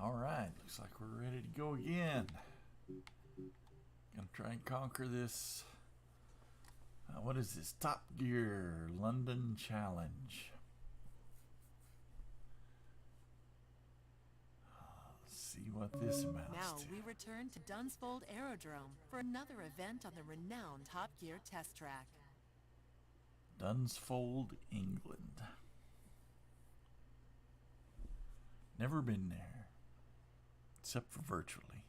Alright, looks like we're ready to go again. Gonna try and conquer this. What is this? Top Gear London Challenge. Let's see what this amounts Now to. we return to Dunsfold Aerodrome for another event on the renowned Top Gear test track. Dunsfold, England. Never been there, except for virtually.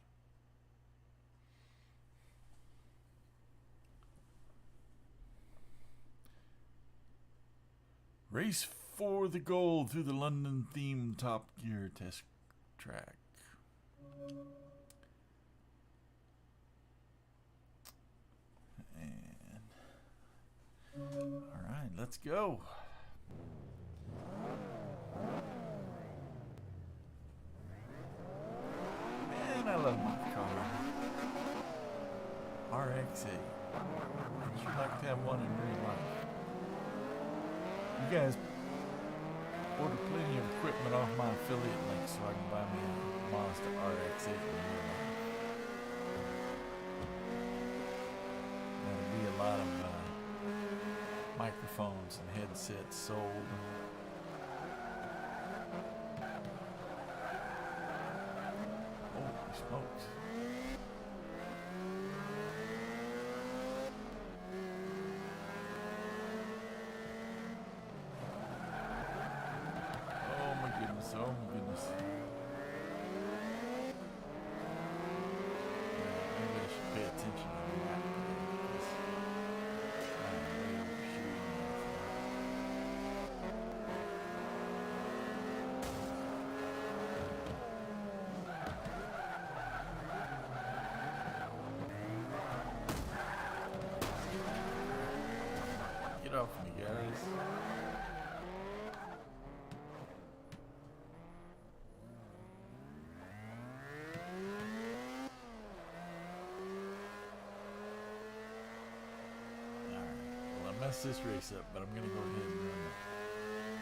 Race for the gold through the London-themed Top Gear test track. And all right, let's go. Man, I love my car. RX-8. I'd sure like to have one in real life. You guys order plenty of equipment off my affiliate link so I can buy me a Mazda RX-8 in real life. There'll be a lot of microphones and headsets sold. Holy smokes. Oh my goodness. Maybe I should pay attention to that because I'm way overshooting anything. Get off me, guys. Mess this race up, but I'm gonna go ahead and run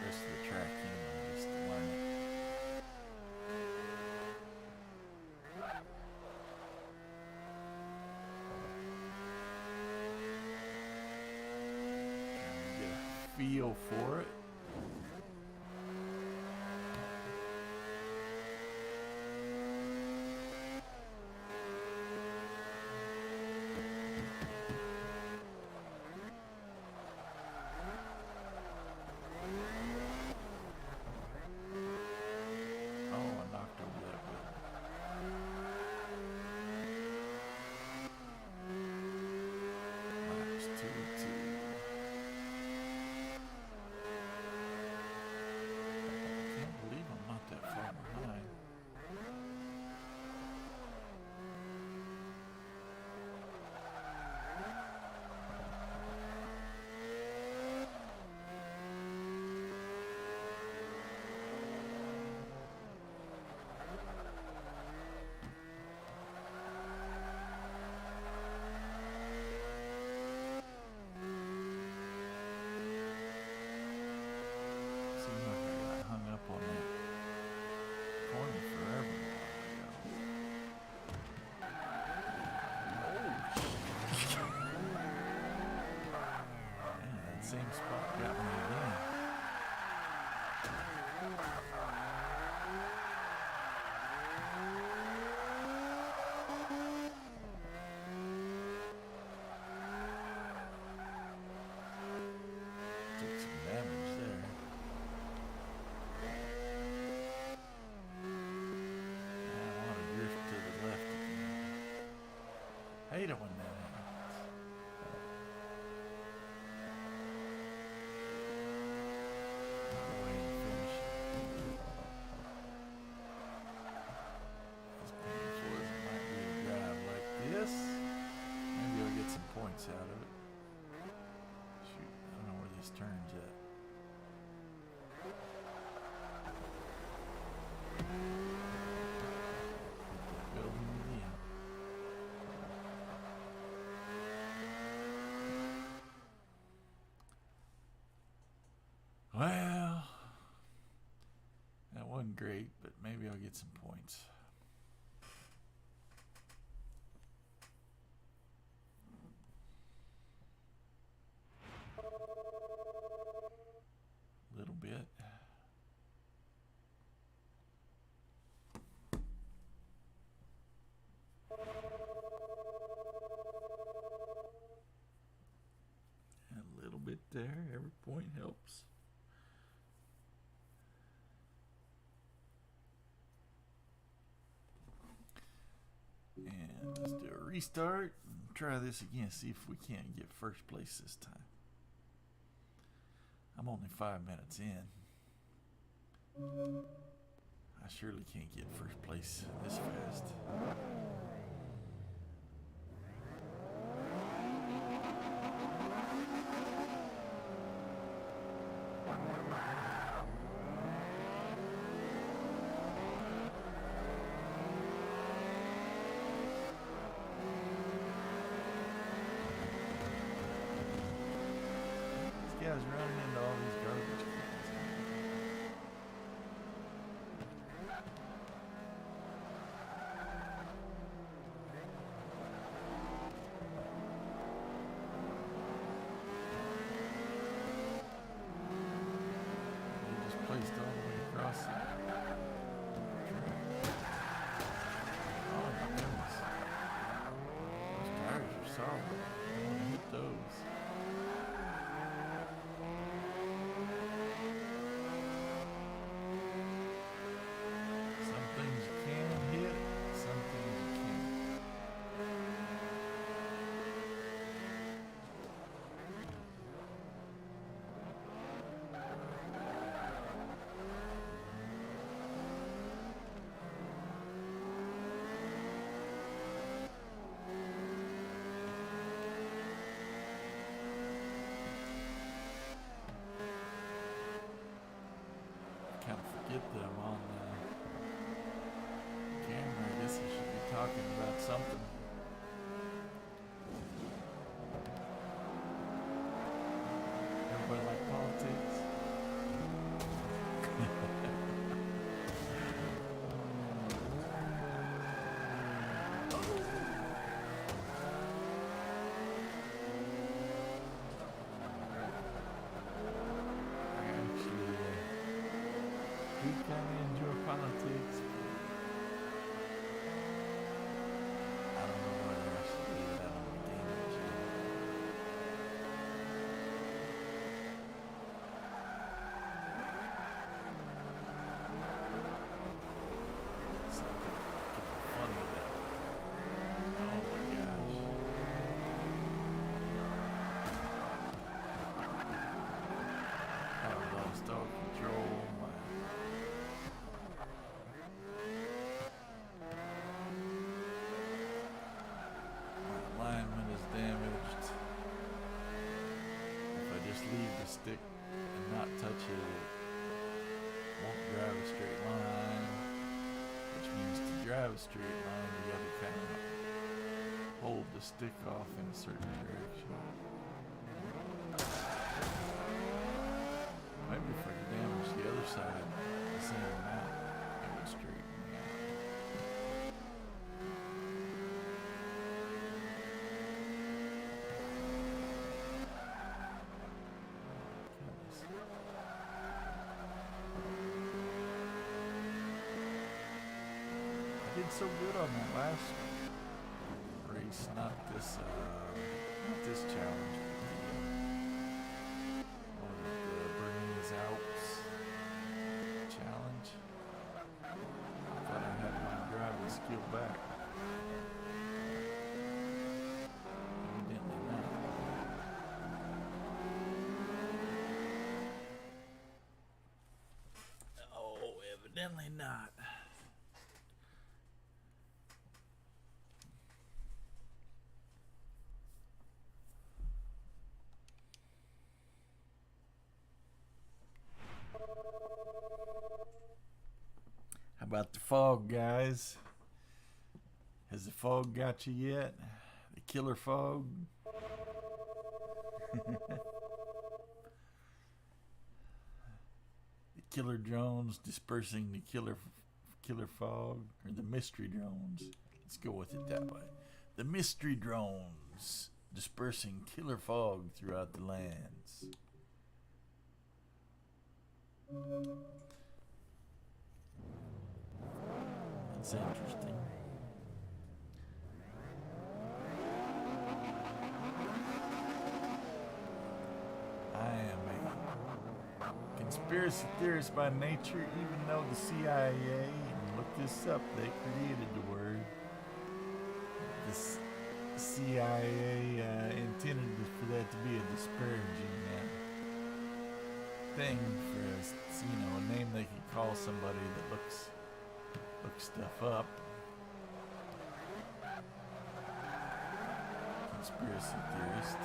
the rest of the track anyway just to learn it. Trying to get a feel for it. Same spot got me again. Took some damage there. I want to drift to the left again. I hate it when that happens. Maybe I'll get some points out of it. Shoot, I don't know where this turns at. Good old museum. Well, that wasn't great. great, but maybe I'll get some points. A little bit. And a little bit there. Every point helps. And let's do a restart and try this again. See if we can't get first place this time. I'm only 5 minutes in. I surely can't get first place this fast. This guy's running into all these garbage cans. He just placed all the way across it. Oh my goodness. Those tires are solid. I want to hit those. Some things you can hit, some things you can't. Kind of forget that I'm on camera. I guess I should be talking about something. Everybody like politics? I actually do kind of enjoy politics. I don't know whether I should do that on the gaming channel. Something funny that. Oh my gosh. I lost all control. My alignment is damaged. If I just leave the stick and not touch it, it won't drive a straight line. Which means to drive a straight line, you gotta kind of hold the stick off in a certain direction. Maybe if I could damage the other side the same amount, it would straighten me out. Goodness. I did so good on that last race, not this challenge. What was it, the Bernese Alps challenge? I thought I had my driving skill back. Evidently not. Oh, evidently not. How about the fog, guys? Has the fog got you yet? The killer fog? The killer drones dispersing the killer fog, or the mystery drones. Let's go with it that way. The mystery drones dispersing killer fog throughout the lands. That's interesting. I am a conspiracy theorist by nature, even though the CIA, and look this up, they created the word. The CIA intended for that to be a disparaging thing for a name they could call somebody that looks stuff up. Conspiracy theorist.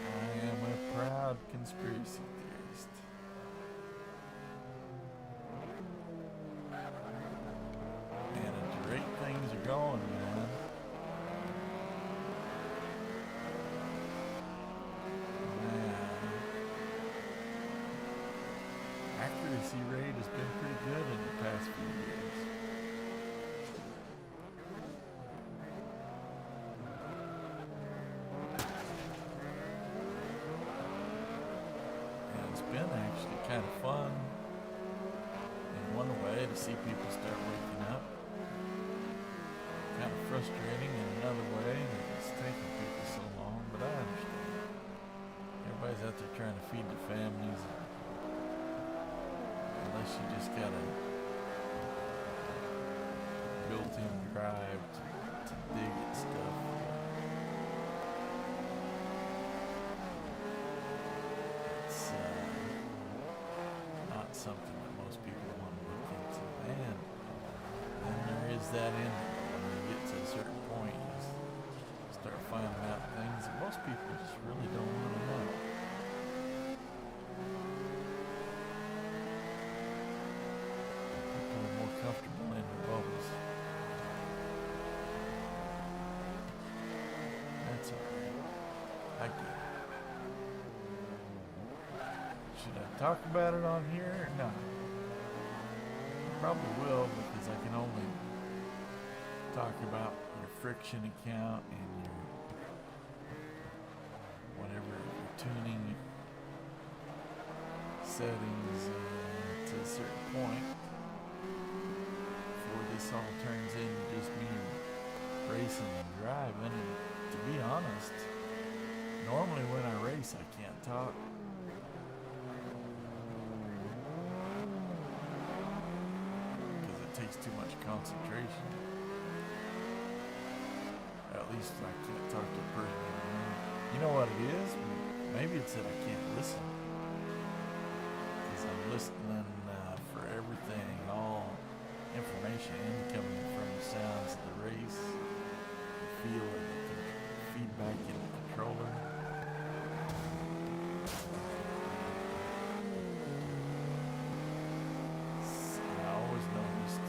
I am a proud conspiracy theorist. Man, at the rate things are going, man. Accuracy rate has been pretty good in the past few years. And it's been actually kind of fun in one way to see people start waking up. Kind of frustrating in another way that it's taking people so long, but I understand. Everybody's out there trying to feed their families. Unless you just got a built-in drive to dig at stuff. It's not something that most people want to look into. And then there is that end of it. When you get to a certain point, you start finding out things that most people just really don't want to know. Comfortable in their bubbles. That's alright. I get it. Should I talk about it on here? No. I probably will, because I can only talk about your friction account and your whatever your tuning settings to a certain point. This all turns into just me racing and driving, and to be honest, normally when I race I can't talk. Because it takes too much concentration. At least I can't talk to a person in the room. You know what it is? Maybe it's that I can't listen. Because I'm listening for everything, all information incoming from the sounds of the race, the feel of the feedback in the controller. I always noticed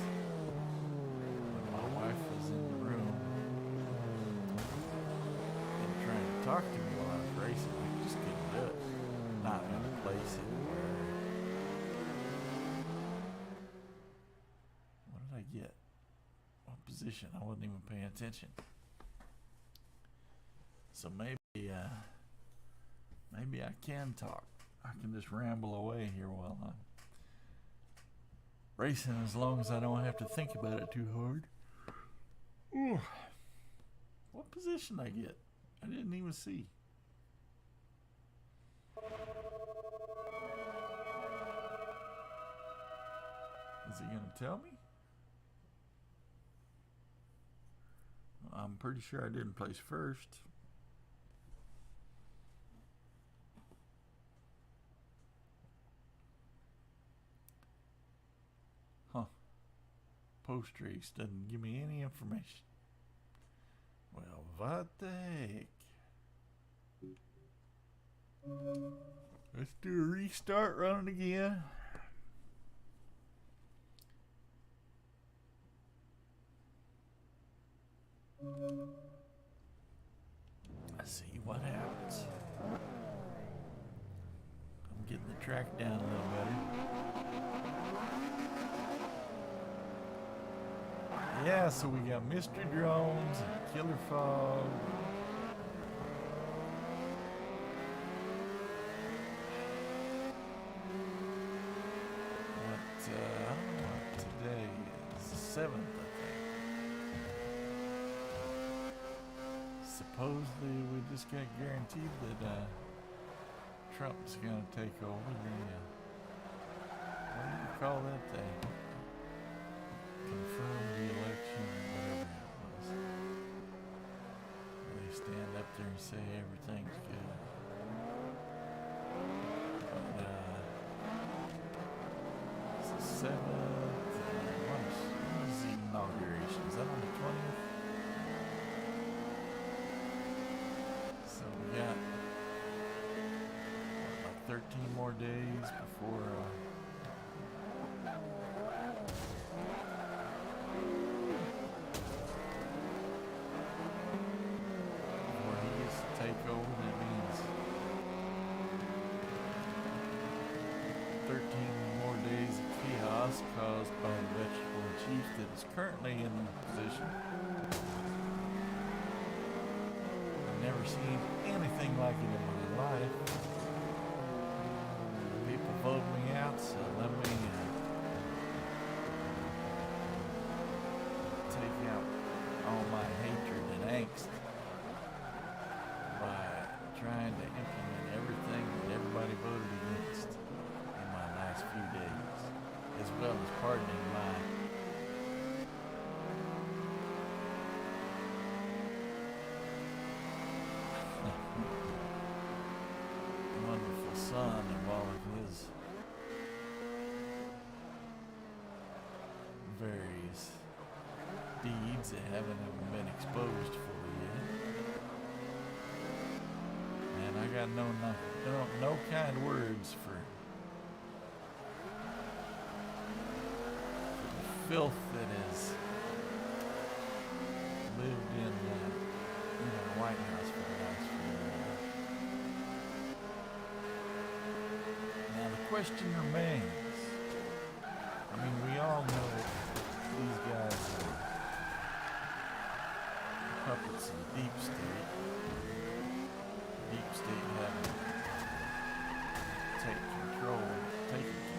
when my wife was in the room and trying to talk to me while I was racing, I just couldn't do it. Not in a place where get what position? I wasn't even paying attention. So maybe I can talk. I can just ramble away here while I'm racing, as long as I don't have to think about it too hard. Ooh. What position I get? I didn't even see. Is he gonna tell me? I'm pretty sure I didn't place first. Huh. Post race doesn't give me any information. Well, what the heck? Let's do a restart, run it again. Let's see what happens. I'm Getting the track down a little better. Yeah, so we got mystery drones and killer fog. I don't know what today is. The 7th, I think. Supposedly, we just got guaranteed that Trump's gonna take over the, what do you call that thing? Confirm the election, or whatever it was. They stand up there and say everything's good. But, it's the 7th, when is the inauguration? Is that on the 20th? So we got, like 13 more days before, take over. That means 13 more days of chaos caused by the vegetable chief that is currently in the position. I've never seen anything like it in my life. People vote me out, so let me take out all my hatred and angst by trying to implement everything that everybody voted against in my last few days, as well as pardoning my wonderful son and all of his various deeds that haven't even been exposed fully yet. And I got no kind words for the filth that has lived in the White House for the last few years. Now the question remains. I mean, we all know these guys are puppets of the deep state. Deep state having taken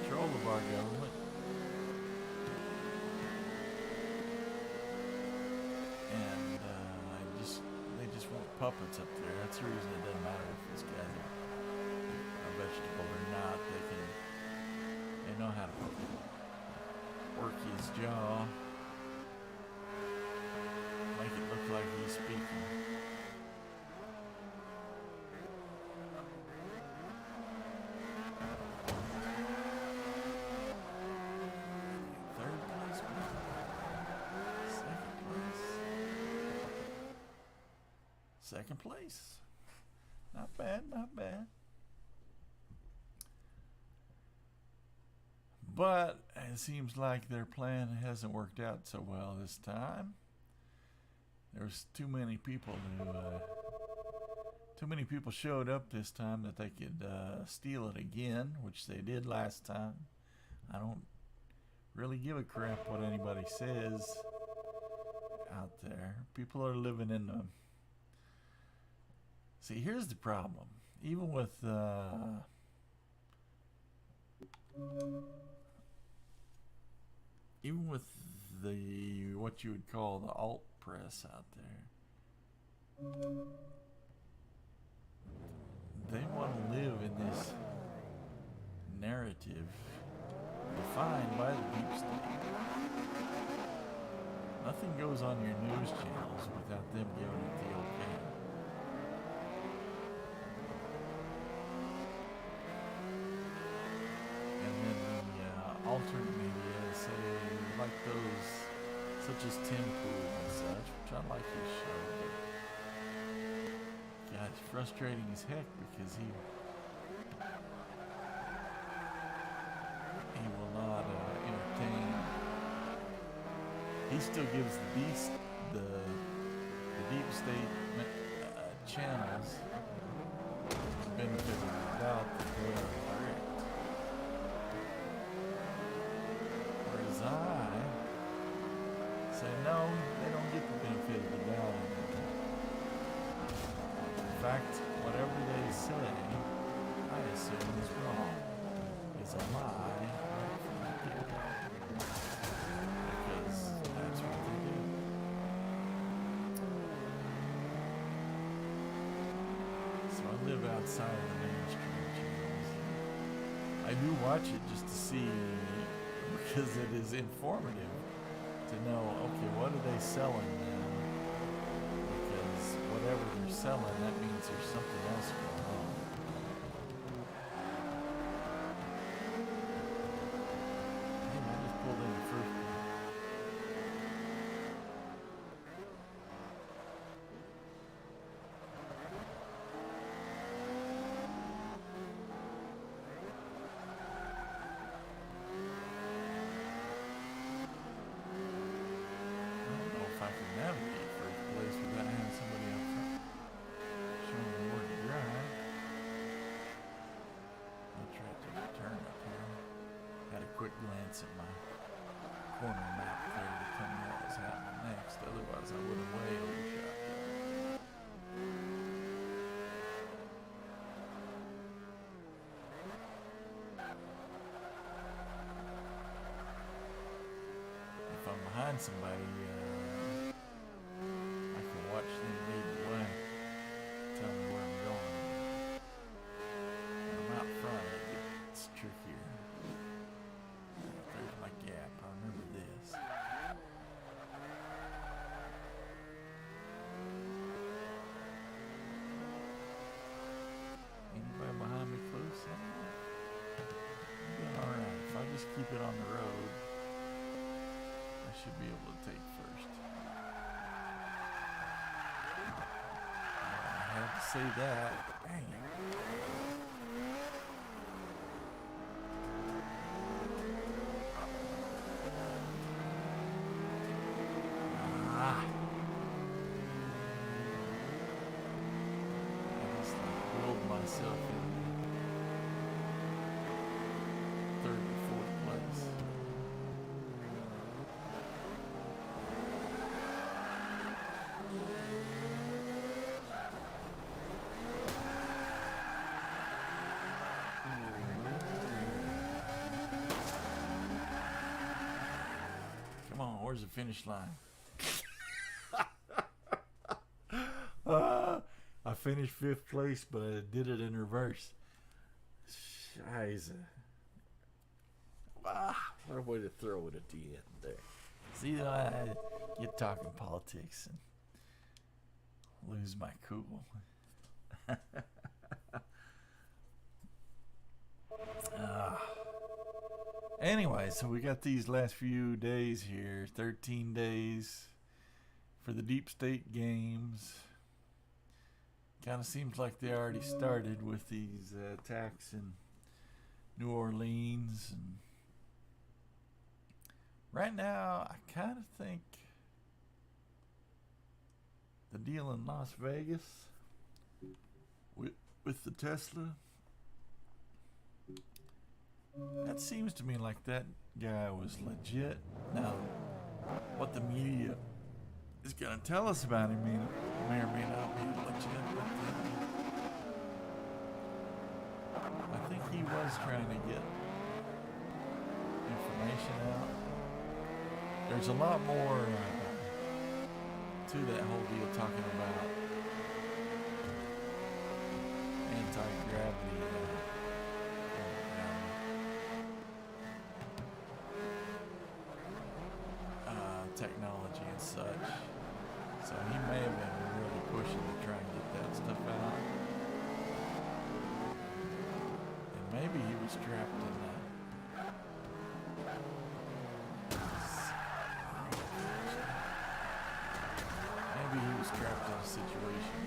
control of our government. And they just want puppets up there. That's the reason it doesn't matter if these guys are vegetable or not. They know how to work his jaw, make it look like he's speaking. Second place. Not bad, not bad. But it seems like their plan hasn't worked out so well this time. There's too many people showed up this time that they could steal it again, which they did last time. I don't really give a crap what anybody says out there. People are living in the... See, here's the problem. Even with the what you would call the alt press out there, they want to live in this narrative defined by the deep state. Nothing goes on your news channels without them giving it the okay. Alternate media, say, like those, such as Tim Pool and such, which I like his show, but God, it's frustrating as heck because he will not entertain. He still gives the deep state channels the benefit of the doubt that they are correct. I say no, they don't get the benefit of the doubt. In fact, whatever they say, I assume is wrong. It's a lie right from the get-go. Because that's what they do. So I live outside of the mainstream channels. I do watch it just to see, because it is informative to know, okay, what are they selling now? Because whatever they're selling, that means there's something else going on. Damn, I just pulled in the first one. I don't know if I can navigate first place without having somebody up front showing me where to drive. I'll try to take a turn up here. Had a quick glance at my corner map there to tell me what was happening next. Otherwise, I would have way overshot that. If I'm behind somebody, I can watch them lead the way, tell me where I'm going. When I'm out front, it gets trickier. There's my gap. I remember this. Anybody behind me close? I'm doing alright. If I just keep it on the road, I should be able to take first. I had to say that. Dang it. Ah. I just willed myself in third and fourth place. Come on, where's the finish line? I finished fifth place, but I did it in reverse. Scheiße. What a way to throw it at the end there. See, I get talking politics and lose my cool. Anyway, so we got these last few days here, 13 days for the Deep State games. Kind of seems like they already started with these attacks in New Orleans. And right now, I kind of think the deal in Las Vegas with the Tesla, that seems to me like that guy was legit. Now, what the media is going to tell us about him may or may not be legit, but I think he was trying to get information out. There's a lot more to that whole deal, talking about anti-gravity technology and such. So he may have been really pushing to try and get that stuff out. And maybe he was trapped in maybe he was trapped in a situation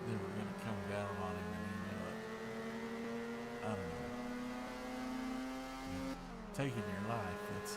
they were going to come down on him and he knew it. I don't know. Taking your life, that's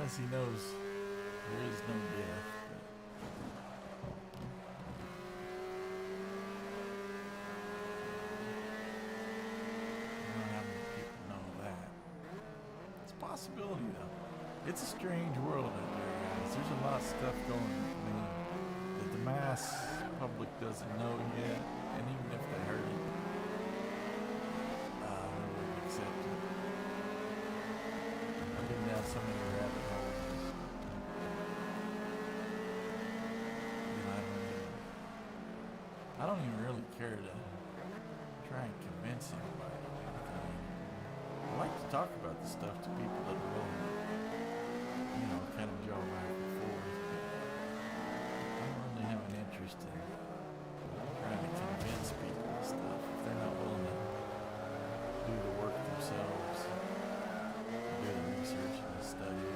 unless he knows there is no death. I don't know how many people know that. It's a possibility, though. It's a strange world out there, guys. There's a lot of stuff going on that the mass public doesn't know yet, and even if they heard it, they wouldn't accept it. I've been down so many rabbit holes. I don't even really care to try and convince anybody of anything. I like to talk about the stuff to people that are willing to, kind of jaw back and forth. I don't really have an interest in trying to convince people of stuff if they're not willing to do the work themselves, do the research and the study.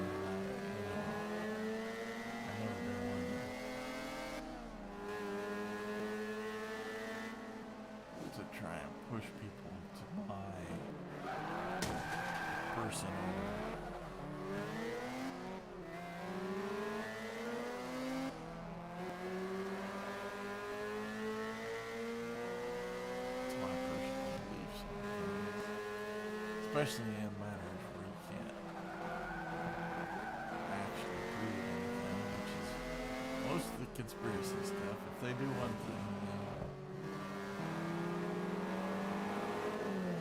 I know they're wanting to try and push people to my personal beliefs and things, especially in matters where you can't actually prove anything, which is most of the conspiracy stuff. If they do one thing,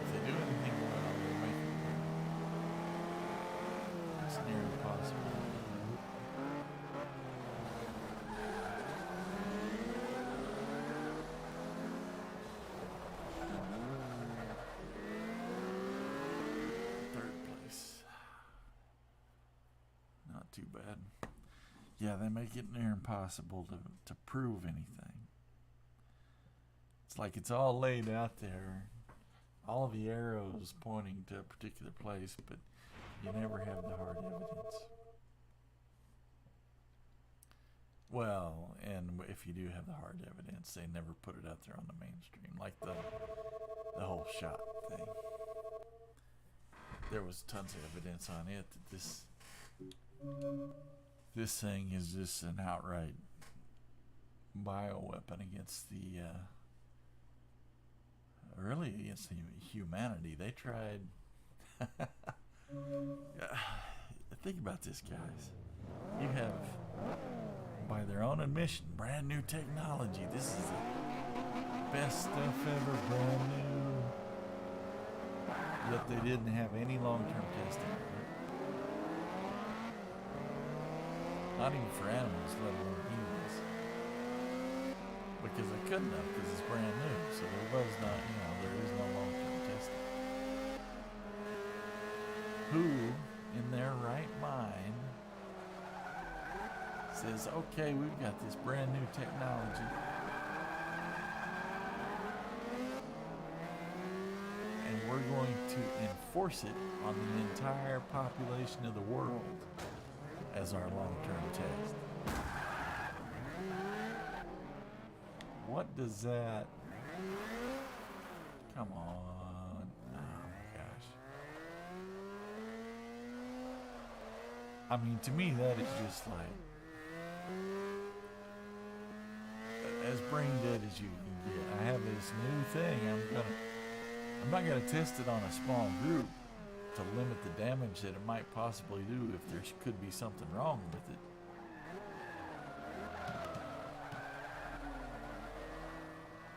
if they do anything well, they make it well. It's near impossible. Third place. Not too bad. Yeah, they make it near impossible to prove anything. It's like it's all laid out there, all of the arrows pointing to a particular place, but you never have the hard evidence. Well, and if you do have the hard evidence, they never put it out there on the mainstream, like the whole shot thing. There was tons of evidence on it that this thing is just an outright bioweapon against really against humanity. They tried. Think about this, guys. You have, by their own admission, brand new technology. This is the best stuff ever, brand new. Yet they didn't have any long-term testing. Not even for animals, let alone humans. Because they couldn't have, because it's brand new. So there was not, there is no long-term testing. Who, in their right mind, says, okay, we've got this brand new technology, and we're going to enforce it on the entire population of the world as our long-term test. What does that... Come on. Oh my gosh. I mean, to me, that is just like as brain dead as you can get. I have this new thing. I'm not gonna test it on a small group to limit the damage that it might possibly do if there could be something wrong with it.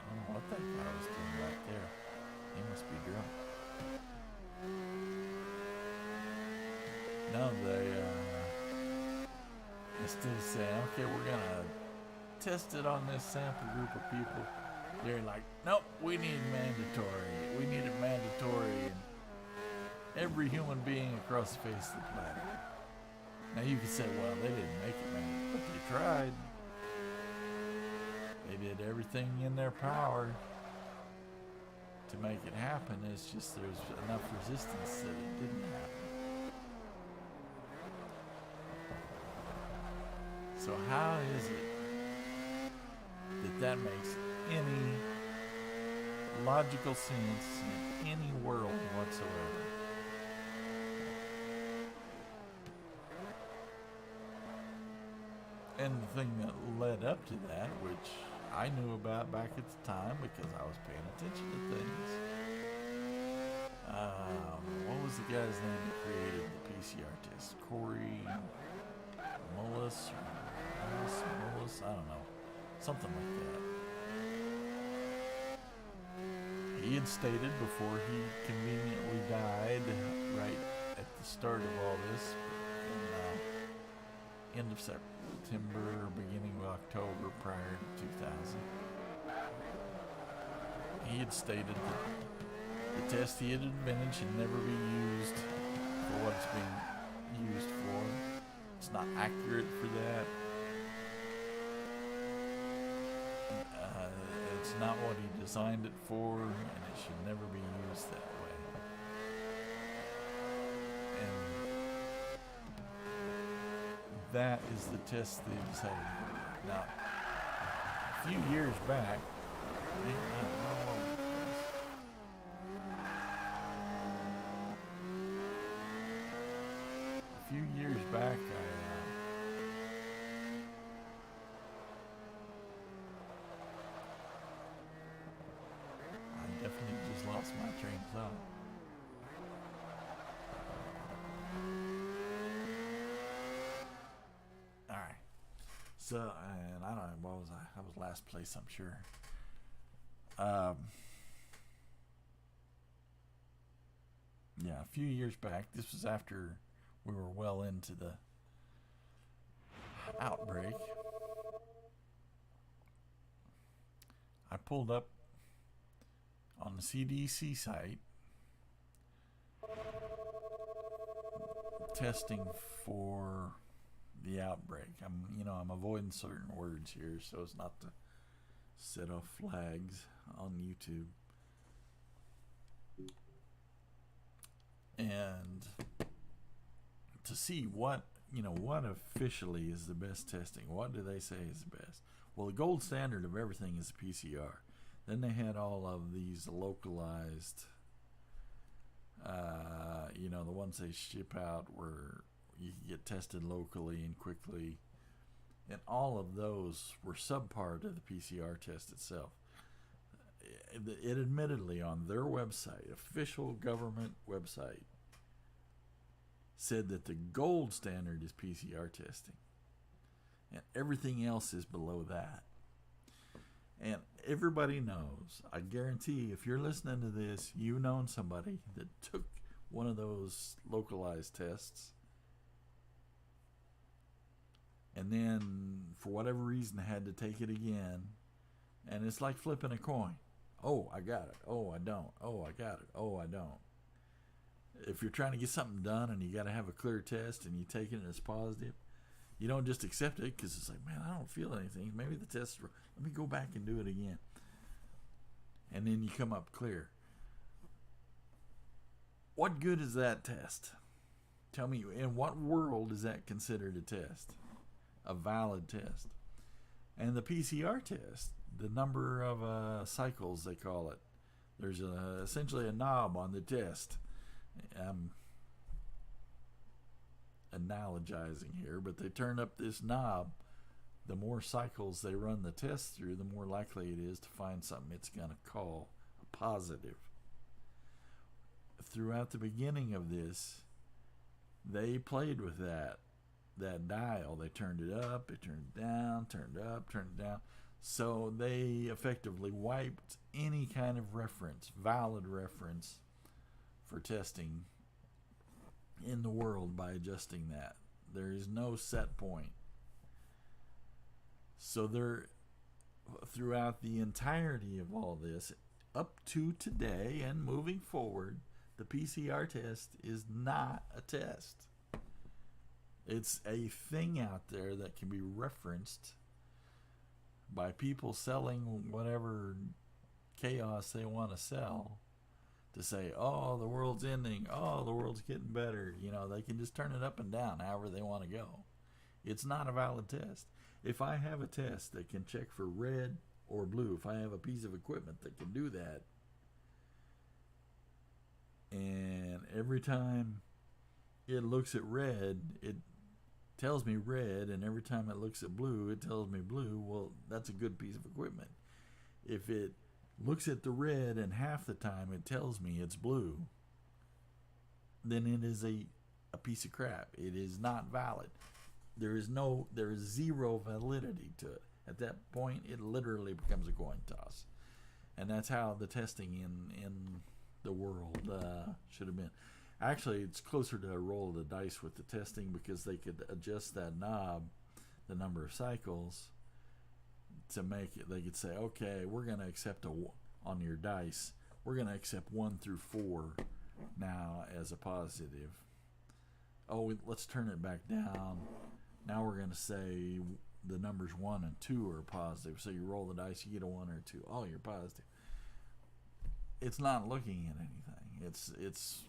I don't know what that guy was doing right there. He must be drunk. No, instead of saying, okay, we're gonna test it on this sample group of people, they're like, nope, we need mandatory. We need it mandatory in every human being across the face of the planet. Now you could say, well, they didn't make it mandatory, but they tried. They did everything in their power to make it happen. It's just there's enough resistance that it didn't happen. So how is it that makes any logical sense in any world whatsoever? And the thing that led up to that, which I knew about back at the time because I was paying attention to things. What was the guy's name that created the PCR test? Corey Mullis or Mullis? I don't know. Something like that. He had stated before he conveniently died right at the start of all this, in end of September, beginning of October prior to 2000. He had stated that the test he had invented should never be used for what it's being used for. It's not accurate for that. It's not what he designed it for, and it should never be used that way. And that is the test they decided to do. Now, a few years back, I definitely just lost my train of thought. All right. So, and I don't know, what was I? I was last place, I'm sure. Yeah, a few years back, this was after we were well into the outbreak. I pulled up on the CDC site testing for the outbreak. I'm avoiding certain words here so as not to set off flags on YouTube. And to see what officially is the best testing. What do they say is the best? Well, the gold standard of everything is PCR. Then they had all of these localized, the ones they ship out where you can get tested locally and quickly. And all of those were subpart of the PCR test itself. It admittedly on their website, official government website, said that the gold standard is PCR testing. And everything else is below that. And everybody knows, I guarantee if you're listening to this, you've known somebody that took one of those localized tests and then for whatever reason had to take it again. And it's like flipping a coin. Oh, I got it. Oh, I don't. Oh, I got it. Oh, I don't. If you're trying to get something done and you got to have a clear test and you take it and it's positive, you don't just accept it because it's like, man, I don't feel anything. Maybe the test, let me go back and do it again. And then you come up clear. What good is that test? Tell me, in what world is that considered a test? A valid test? And the PCR test, the number of cycles they call it, there's essentially a knob on the test. I'm analogizing here, but they turn up this knob. The more cycles they run the test through, the more likely it is to find something it's going to call a positive. Throughout the beginning of this, they played with that dial. They turned it up, they turned it down, turned it up, turned it down. So they effectively wiped any kind of reference, valid reference for testing in the world by adjusting that. There is no set point. So there, throughout the entirety of all this, up to today and moving forward, the PCR test is not a test. It's a thing out there that can be referenced by people selling whatever chaos they want to sell, to say, oh, the world's ending, oh, the world's getting better. They can just turn it up and down however they want to go. It's not a valid test. If I have a test that can check for red or blue, if I have a piece of equipment that can do that, and every time it looks at red, tells me red, and every time it looks at blue, it tells me blue. Well, that's a good piece of equipment. If it looks at the red and half the time it tells me it's blue, then it is a piece of crap. It is not valid. There is zero validity to it. At that point, it literally becomes a coin toss. And that's how the testing in the world should have been. Actually, it's closer to a roll of the dice with the testing, because they could adjust that knob, the number of cycles, to make it. They could say, okay, we're going to accept on your dice, we're going to accept 1 through 4 now as a positive. Oh, let's turn it back down. Now we're going to say the numbers 1 and 2 are positive. So you roll the dice, you get a 1 or a 2. Oh, you're positive. It's not looking at anything. It's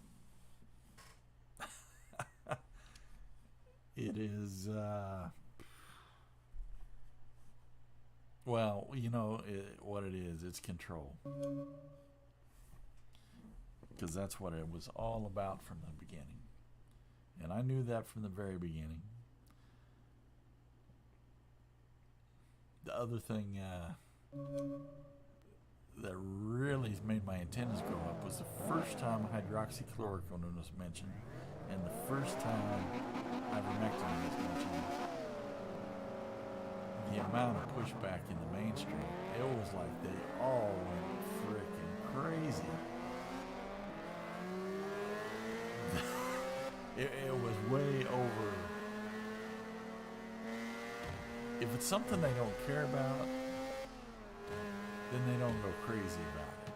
it is well, you know what it is. It's control, because that's what it was all about from the beginning, and I knew that from the very beginning. The other thing that really made my antennas go up was the first time hydroxychloroquine was mentioned, and the first time ivermectin was mentioned. The amount of pushback in the mainstream, it was like they all went freaking crazy. It was way over. If it's something they don't care about, then they don't go crazy about it.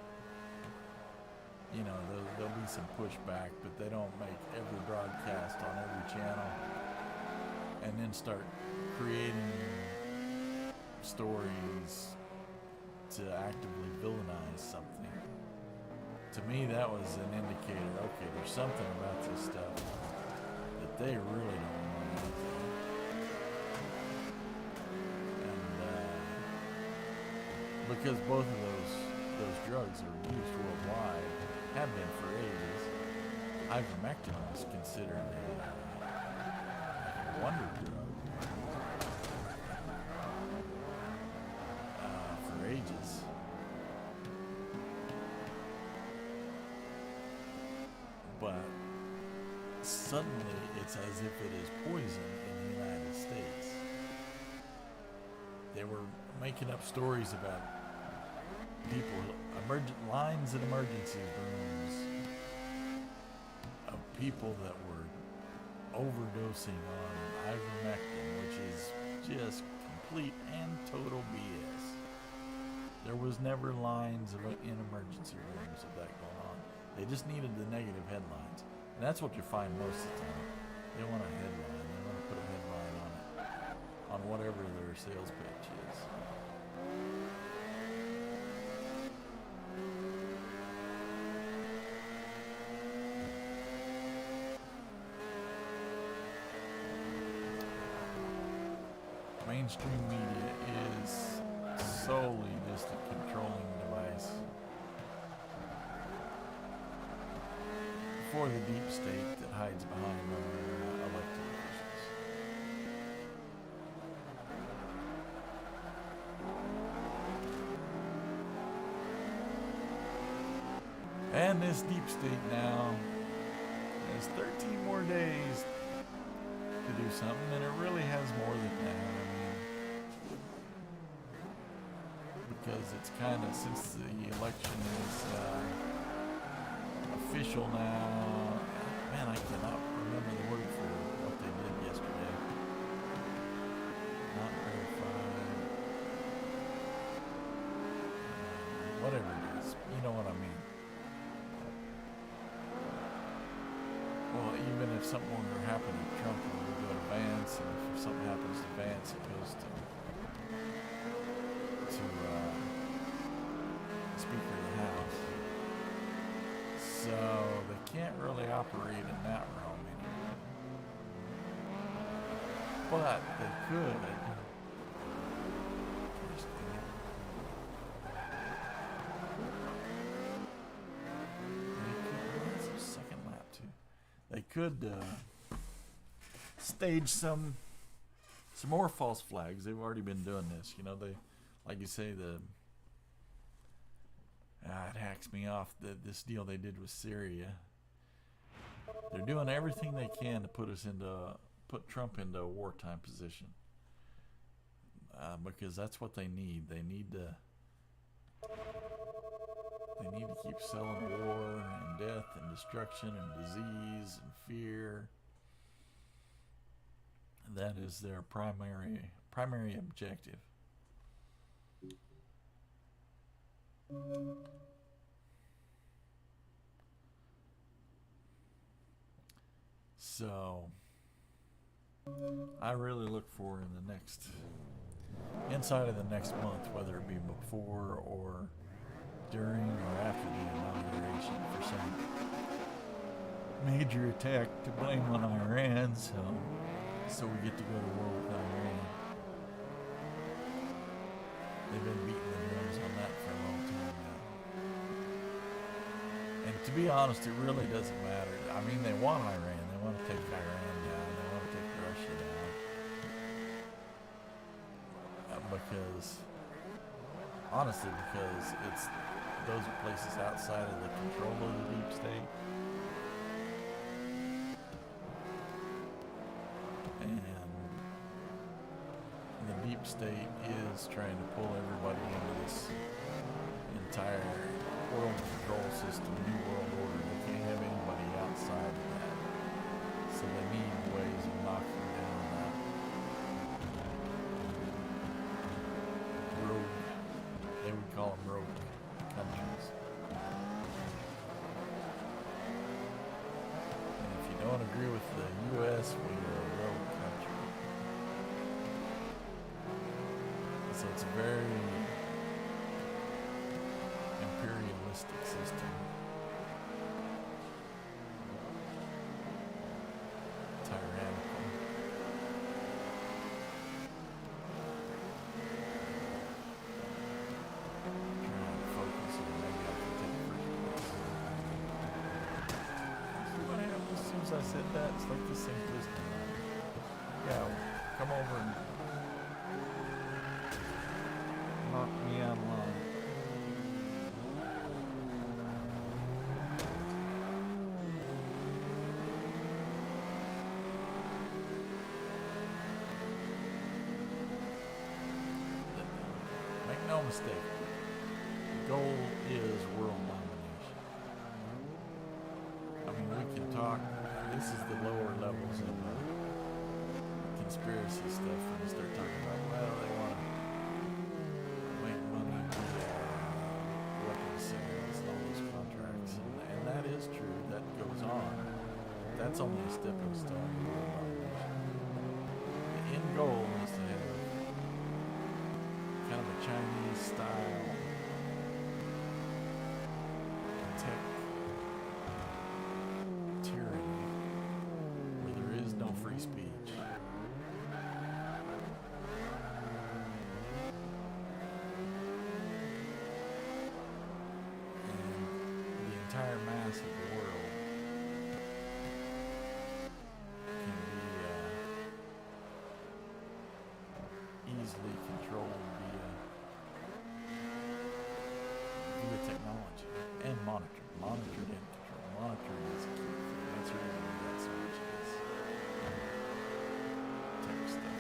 You know, there'll be some pushback, but they don't make every broadcast on every channel and then start creating stories to actively villainize something. To me, that was an indicator, okay, there's something about this stuff that they really don't want out there. Because both of those drugs are used worldwide, have been for ages. Ivermectin was considered a wonder drug for ages. But suddenly it's as if it is poison in the United States. They were making up stories about people, lines in emergency rooms of people that were overdosing on ivermectin, which is just complete and total BS. There was never lines in emergency rooms of that going on. They just needed the negative headlines. And that's what you find most of the time. They want a headline. They want to put a headline on it, on whatever their sales pitch is. Mainstream media is solely just a controlling device for the deep state that hides behind our elected officials. And this deep state now has 13 more days to do something, and it really has more than that. I mean, because it's kind of, since the election is official now, man, I cannot remember the word for what they did yesterday. Not verified. Whatever it is, you know what I mean. Well, even if something were to happen to Trump, it would go to Vance, and if something happens to Vance, it goes to the Speaker of the House. So they can't really operate in that realm anymore. But they could. They could stage some more false flags. They've already been doing this. You know, they, like you say, it hacks me off this deal they did with Syria. They're doing everything they can to put Trump into a wartime position, because that's what they need. They need to keep selling war and death and destruction and disease and fear. That is their primary objective. So I really look for inside of the next month, whether it be before or during or after the inauguration, for some major attack to blame on Iran, so we get to go to war with Iran. They've been beating the drums on that for a long time now. And to be honest, it really doesn't matter. I mean, they want Iran. They want to take Iran down. They want to take Russia down. Because those are places outside of the control of the deep state. And the deep state is trying to pull everybody into this entire world control system, new world order. They can't have anybody outside of that. So they need ways of knocking down that rogue, they would call them rogue countries. And if you don't agree with the U.S., we are a rogue country. So it's a very imperialistic system. Tyrannical. Trying to focus on maybe I can take first place. See what happens as soon as I said that? It's like this thing's listening. Yeah, come over and knock me out of line. Make no mistake, the goal is world domination. I mean, we can talk, this is the lower levels of conspiracy stuff when you start talking about, well, they want to make money via weapons sales and all those contracts. And that is true, that goes on. That's only a stepping stone to world domination. The end goal is to have kind of a Chinese style tech tyranny where there is no free speech. And the entire mass of the world can be easily controlled via technology and monitored and controlled. Monitoring is a key thing. That's really what we got so much of this tech stuff.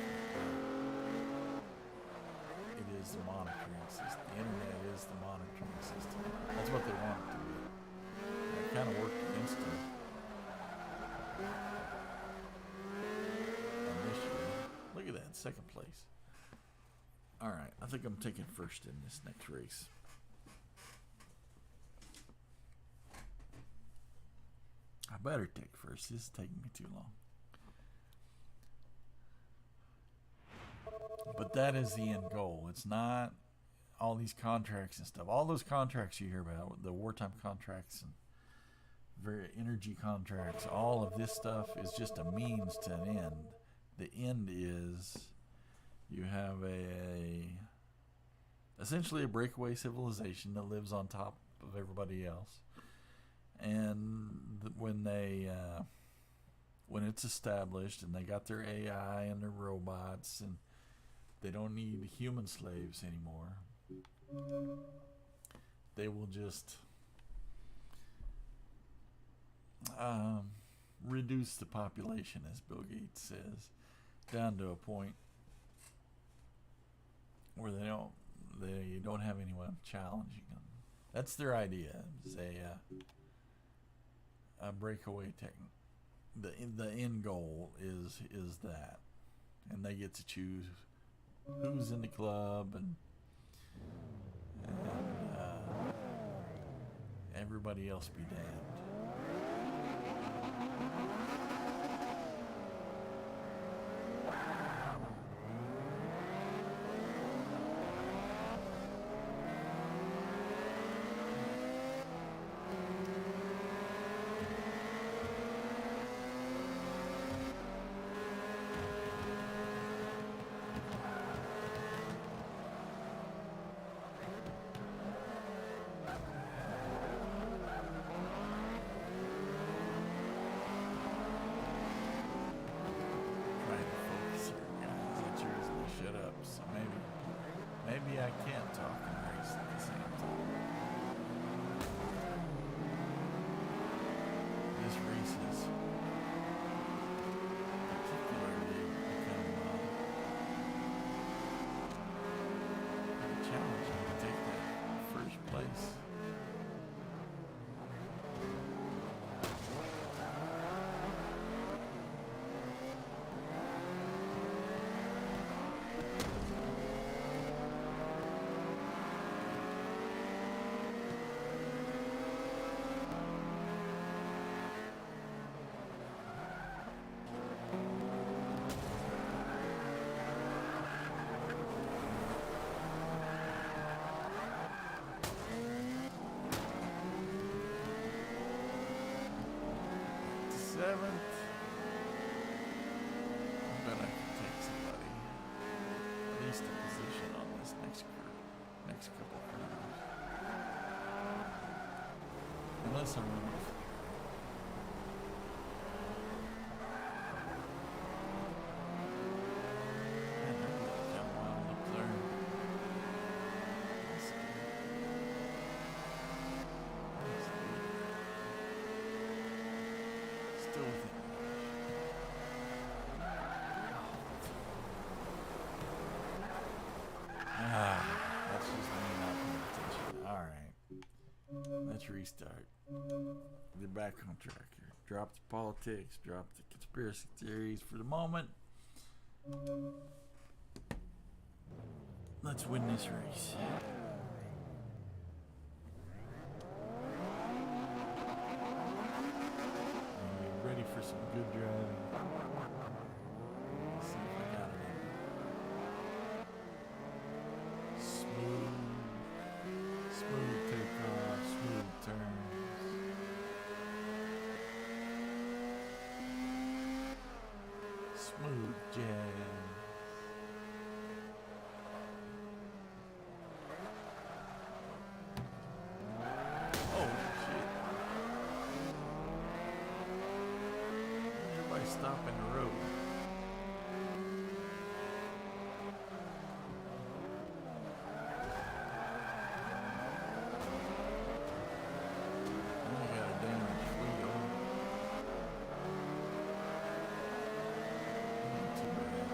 It is the monitoring system. The internet is the monitoring system. That's what they want it to be. And it kind of worked against them initially. Look at that, second place. Alright, I think I'm taking first in this next race. I better take first. This is taking me too long. But that is the end goal. It's not all these contracts and stuff. All those contracts you hear about, the wartime contracts and very energy contracts, all of this stuff is just a means to an end. The end is you have essentially a breakaway civilization that lives on top of everybody else. And when when it's established and they got their AI and their robots and they don't need human slaves anymore, they will just reduce the population, as Bill Gates says, down to a point where they don't have anyone challenging them. That's their idea. It's a breakaway technique. The end goal is that, and they get to choose who's in the club, and everybody else be damned. Maybe I can't talk and race at the same time. This race has particularly become challenging to take that first place. Seventh. But I can take somebody, at least a position on this next couple curves. Unless I'm running. Man, they're really kind of wild up there. Let's see. Still with it. That's just me not paying attention. Alright. Let's restart. Get back on track here. Drop the politics, drop the conspiracy theories for the moment. Let's win this race. Ready for some good driving. Let's see if I got it in. Smooth takeoff, smooth turns. Smooth jazz. Oh shit. Stop in the road. I got a damaged wheel. Not too bad.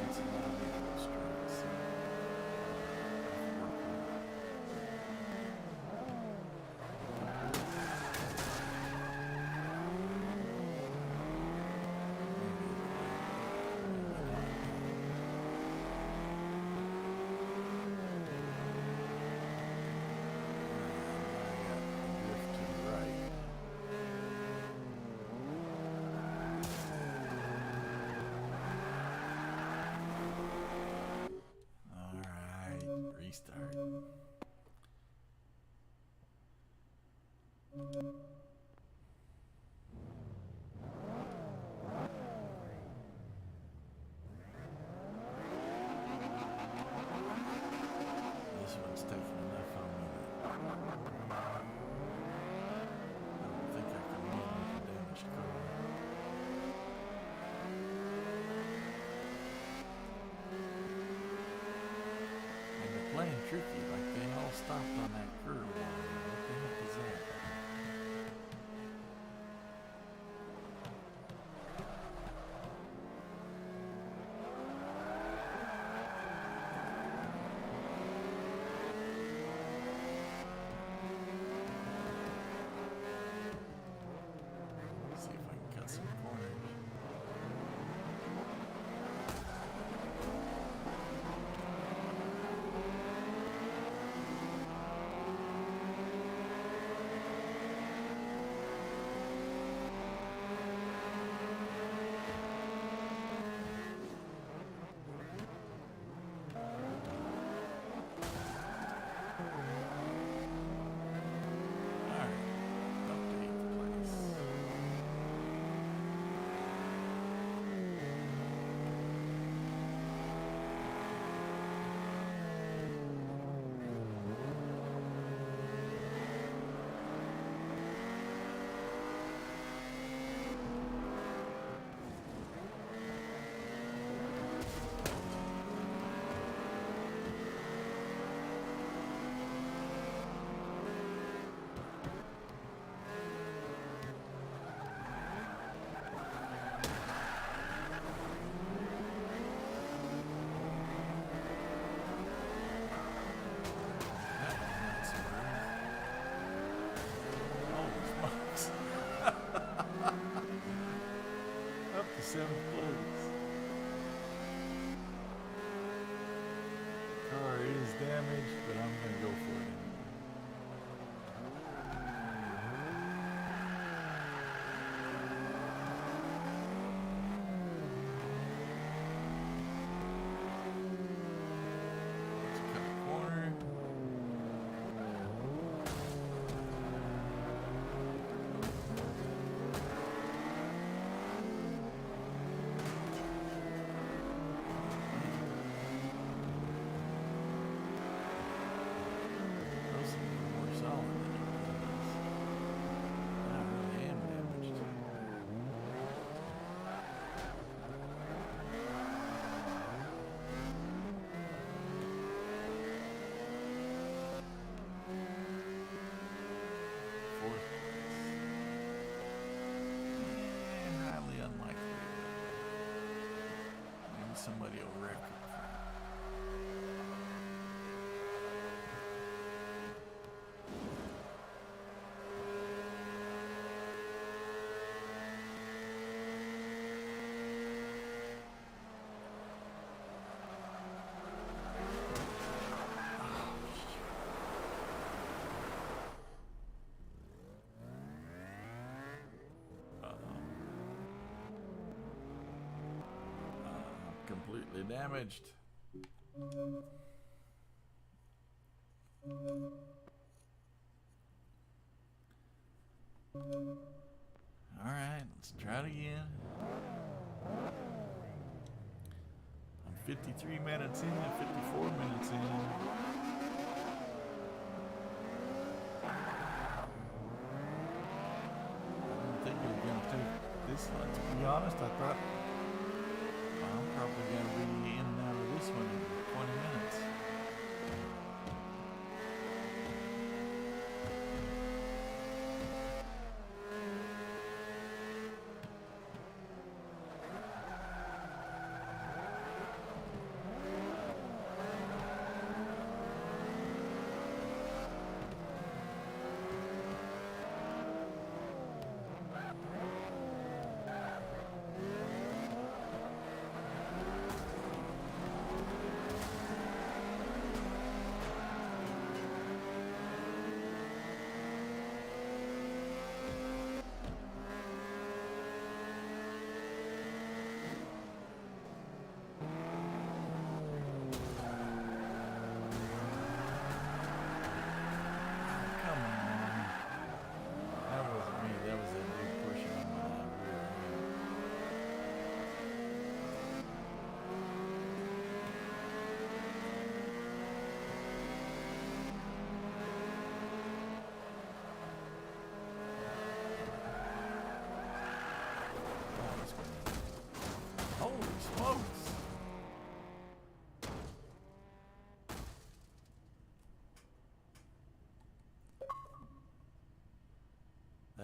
It's allowed me to go straight, so restart. This one's taking enough on me that I don't think I can win with a damaged car. playing tricky, like they all stopped on that curve. What the heck is that? See if I can cut some corners. Seventh place. Car is damaged, but I'm gonna go for it anyway. Let's cut a corner. Somebody will wreck it. Completely damaged. Alright, let's try it again. I'm 53 minutes in, 54 minutes in. I didn't think it was going to take this long. To be honest, I thought I'm probably going to be in and out of this one in 20 minutes.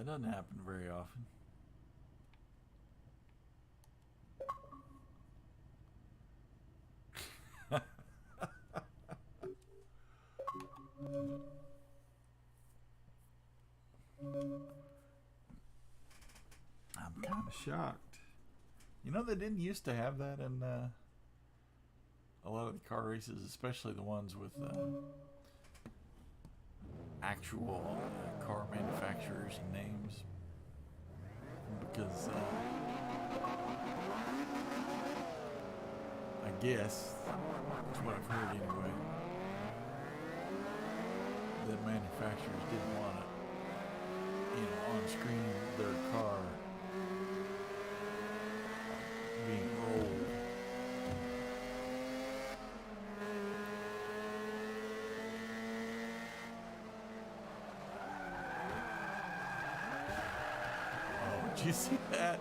That doesn't happen very often. I'm kind of shocked. You know, they didn't used to have that in a lot of the car races, especially the ones with actual car manufacturers and names. Because I guess, that's what I've heard anyway, the manufacturers didn't want it, you know, on screen, their car being rolled. Oh, did you see that?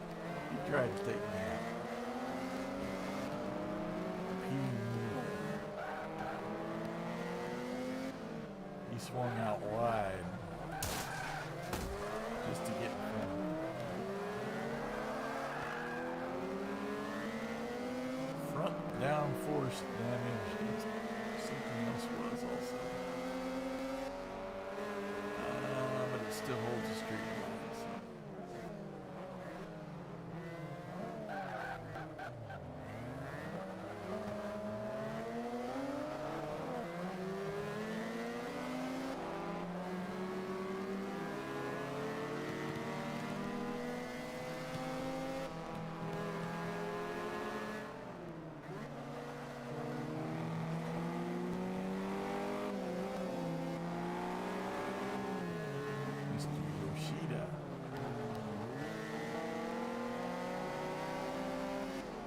He tried to take me out. He swung out wide just to get in front of me. Front downforce damage. Something else was also. But it still holds the street line. So.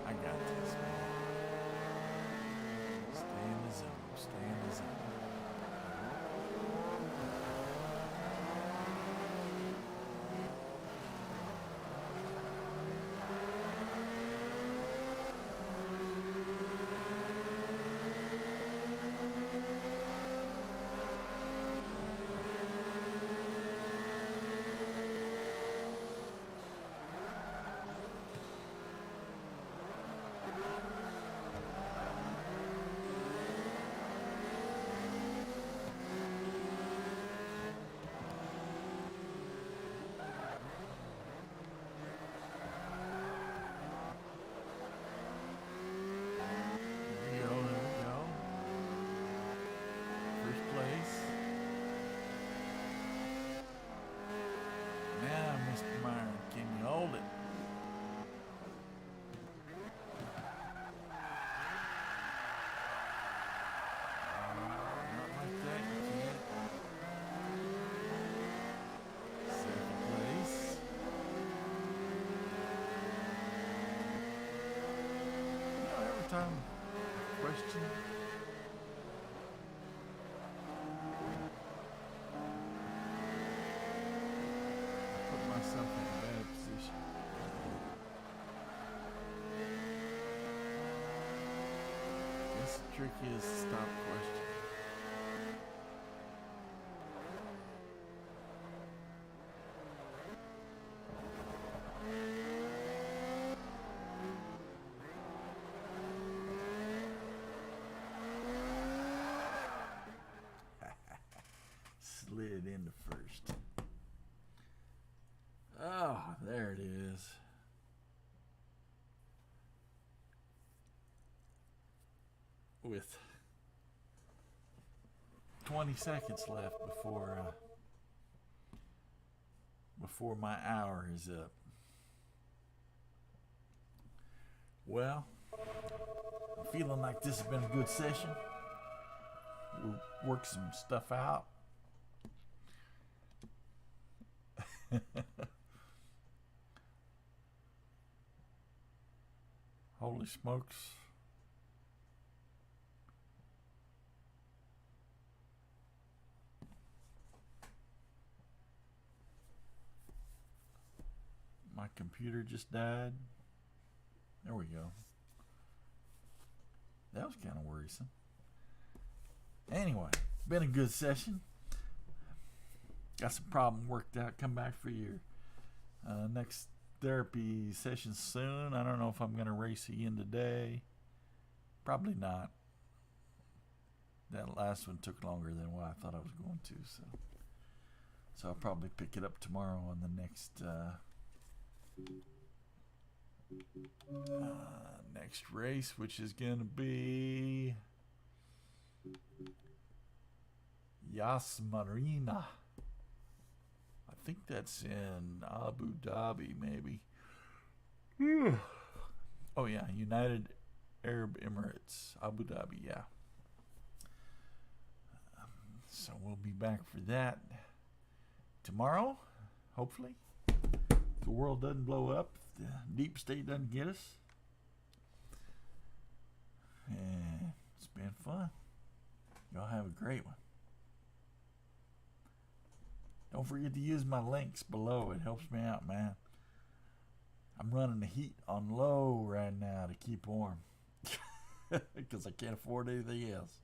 I got this, man. Stay in the zone. Stay in the zone. Question. Put myself in a bad position. Guess the trick is to stop questioning. Slid into first. Oh, there it is. With 20 seconds left before my hour is up. Well, I'm feeling like this has been a good session. We'll work some stuff out. Holy smokes. My computer just died. There we go. That was kind of worrisome. Anyway, been a good session. got some problem worked out. Come back for your next therapy session soon. I don't know if I'm going to race again today. Probably not. That last one took longer than what I thought I was going to, so I'll probably pick it up tomorrow on the next race, which is going to be Yas Marina. I think that's in Abu Dhabi, maybe. Oh yeah, United Arab Emirates, Abu Dhabi, yeah. So we'll be back for that tomorrow, hopefully. If the world doesn't blow up, if the deep state doesn't get us. And it's been fun. Y'all have a great one. Don't forget to use my links below. It helps me out, man. I'm running the heat on low right now to keep warm. Because I can't afford anything else.